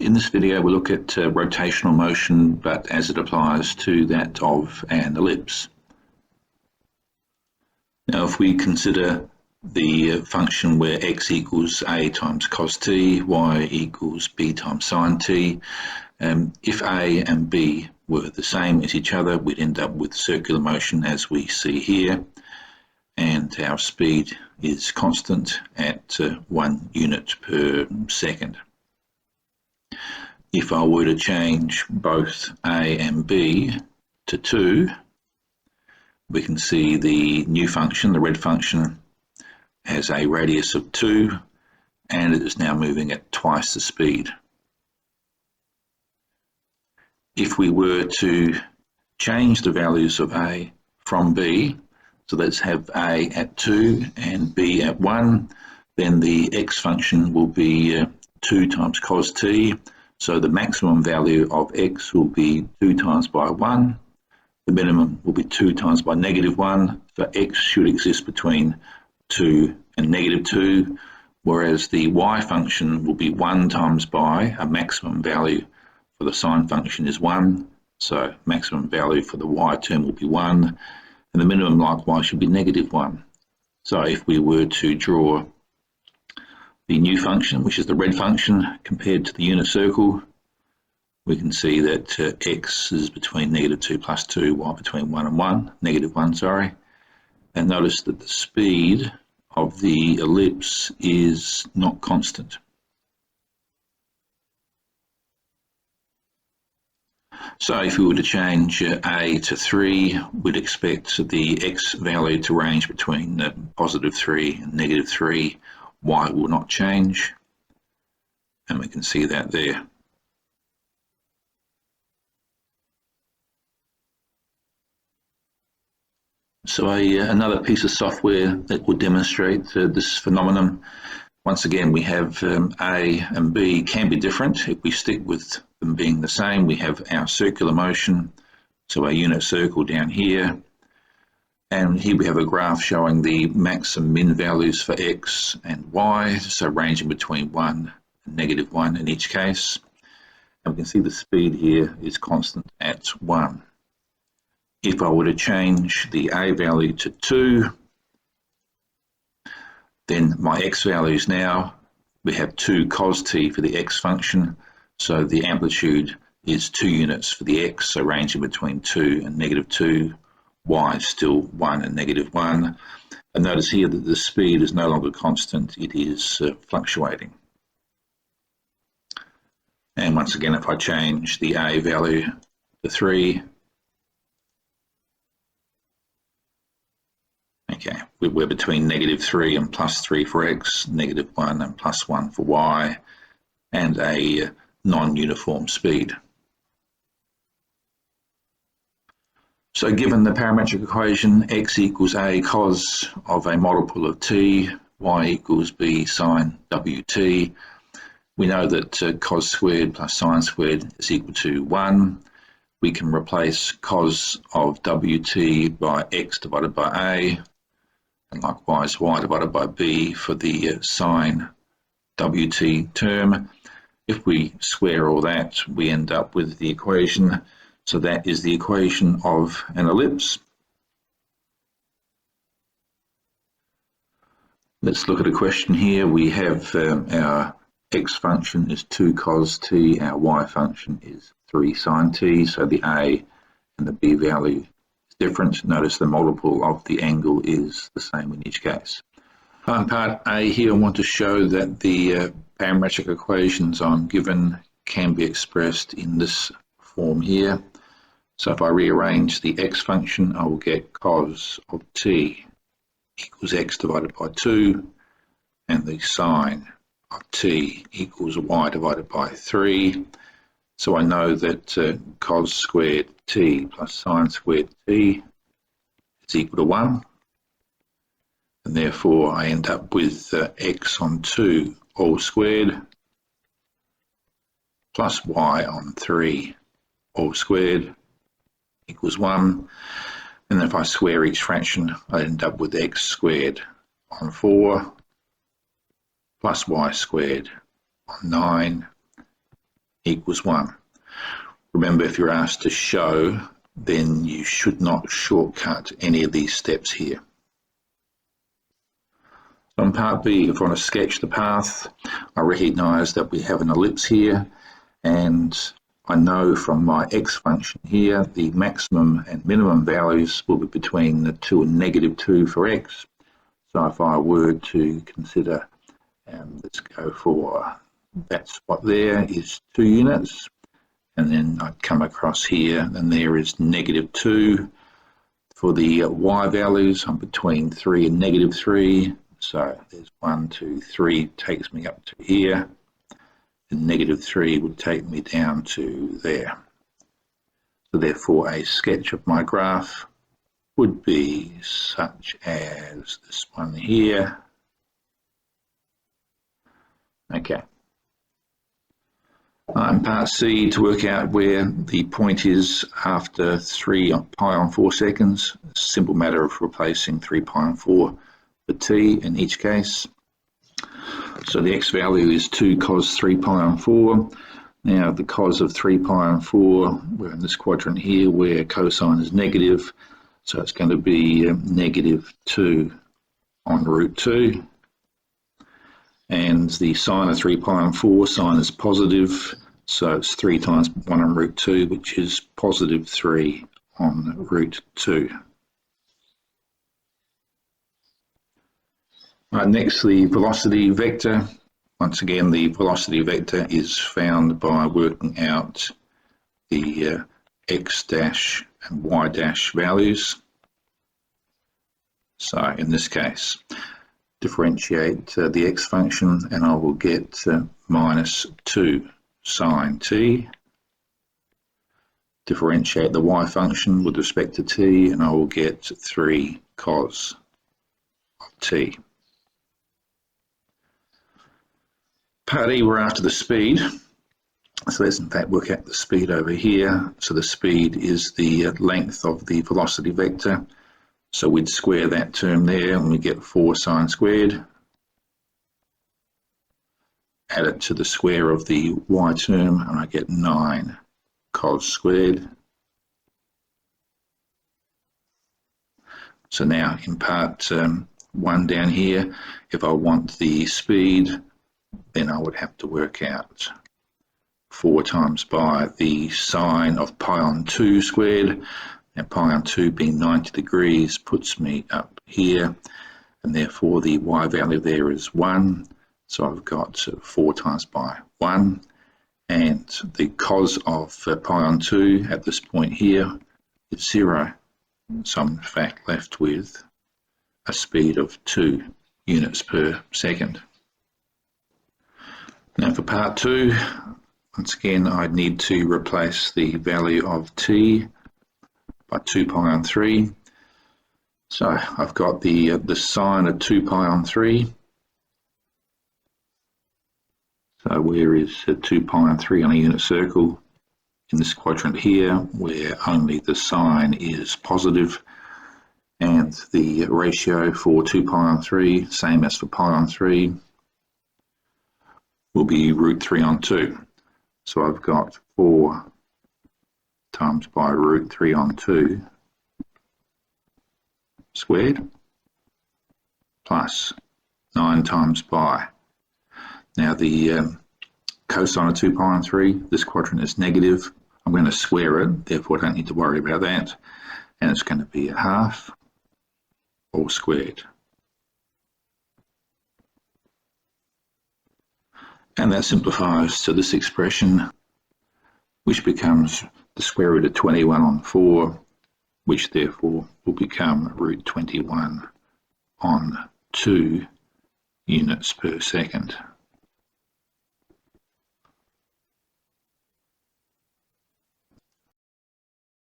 In this video we'll look at rotational motion, but as it applies to that of an ellipse. Now if we consider the function where x equals a times cos t, y equals b times sin t, if a and b were the same as each other, we'd end up with circular motion as we see here, and our speed is constant at 1 unit per second. If I were to change both a and b to 2, we can see the new function, the red function, has a radius of 2 and it is now moving at twice the speed. If we were to change the values of a from b, so let's have a at 2 and b at 1, then the x function will be 2 times cos t, so the maximum value of x will be 2 times by 1, the minimum will be 2 times by -1, so x should exist between 2 and -2, whereas the y function will be 1 times by a maximum value for the sine function is 1, so maximum value for the y term will be 1, and the minimum likewise should be -1. So if we were to draw the new function, which is the red function, compared to the unit circle, we can see that x is between -2 plus 2, y between 1 and 1, -1, sorry. And notice that the speed of the ellipse is not constant. So if we were to change a to 3, we'd expect the x value to range between +3 and -3. Y will not change, and we can see that there. So another piece of software that will demonstrate this phenomenon. Once again, we have a and b can be different. If we stick with them being the same, we have our circular motion, so our unit circle down here. And here we have a graph showing the max and min values for x and y, so ranging between 1 and -1 in each case. And we can see the speed here is constant at 1. If I were to change the a value to 2, then my x values now, we have 2 cos t for the x function, so the amplitude is 2 units for the x, so ranging between 2 and -2. Y is still 1 and -1. And notice here that the speed is no longer constant, it is fluctuating. And once again, if I change the a value to 3, okay, we're between -3 and +3 for x, -1 and +1 for y, and a non-uniform speed. So given the parametric equation, x equals a cos of a multiple of t, y equals b sine wt, we know that cos squared plus sine squared is equal to 1. We can replace cos of wt by x divided by a, and likewise y divided by b for the sine wt term. If we square all that, we end up with the equation. So that is the equation of an ellipse. Let's look at a question here. We have our x function is 2 cos t, our y function is 3 sin t, so the a and the b value is different. Notice the multiple of the angle is the same in each case. On part A here, I want to show that the parametric equations I'm given can be expressed in this form here. So if I rearrange the x function, I will get cos of t equals x divided by 2, and the sine of t equals y divided by 3. So I know that cos squared t plus sine squared t is equal to 1, and therefore I end up with x on 2 all squared plus y on 3 all squared equals 1, and if I square each fraction, I end up with x squared on 4 plus y squared on 9 equals 1. Remember, if you're asked to show, then you should not shortcut any of these steps here. On part B, if I want to sketch the path, I recognise that we have an ellipse here, and I know from my x function here the maximum and minimum values will be between the 2 and -2 for x. So if I were to consider, let's go for that spot there is 2 units, and then I'd come across here and there is -2. For the y values, I'm between 3 and -3. So there's 1, 2, 3 takes me up to here, and -3 would take me down to there. So therefore a sketch of my graph would be such as this one here. Okay. In part C, to work out where the point is after 3 pi on 4 seconds, a simple matter of replacing 3 pi on 4 for t in each case. So the x value is 2 cos 3 pi on 4. Now the cos of 3 pi on 4, we're in this quadrant here where cosine is negative, so it's going to be -2 on root 2. And the sine of 3 pi on 4, sine is positive, so it's 3 times 1 on root 2, which is +3 on root 2. Next, the velocity vector. Once again, the velocity vector is found by working out the x dash and y dash values. So in this case, differentiate the x function and I will get -2 sine t. Differentiate the y function with respect to t and I will get 3 cos of t. Part E, we're after the speed. So let's in fact work out the speed over here. So the speed is the length of the velocity vector. So we'd square that term there and we get 4 sine squared. Add it to the square of the y term and I get 9 cos squared. So now in part 1 down here, if I want the speed, then I would have to work out 4 times by the sine of pi on 2 squared. And pi on 2 being 90 degrees puts me up here, and therefore the y value there is 1. So I've got 4 times by 1, and the cos of pi on 2 at this point here is 0. So I'm in fact left with a speed of 2 units per second. Now for part 2, once again I'd need to replace the value of t by 2 pi on 3. So I've got the sine of 2 pi on 3. So where is 2 pi on 3 on a unit circle? In this quadrant here, where only the sine is positive, and the ratio for 2 pi on 3, same as for pi on 3, will be root 3 on 2. So I've got 4 times by root 3 on 2 squared plus 9 times by. Now the cosine of 2 pi on 3, this quadrant is negative. I'm going to square it, therefore I don't need to worry about that. And it's going to be 1/2 all squared. And that simplifies to this expression, which becomes the square root of 21 on 4, which therefore will become root 21 on 2 units per second.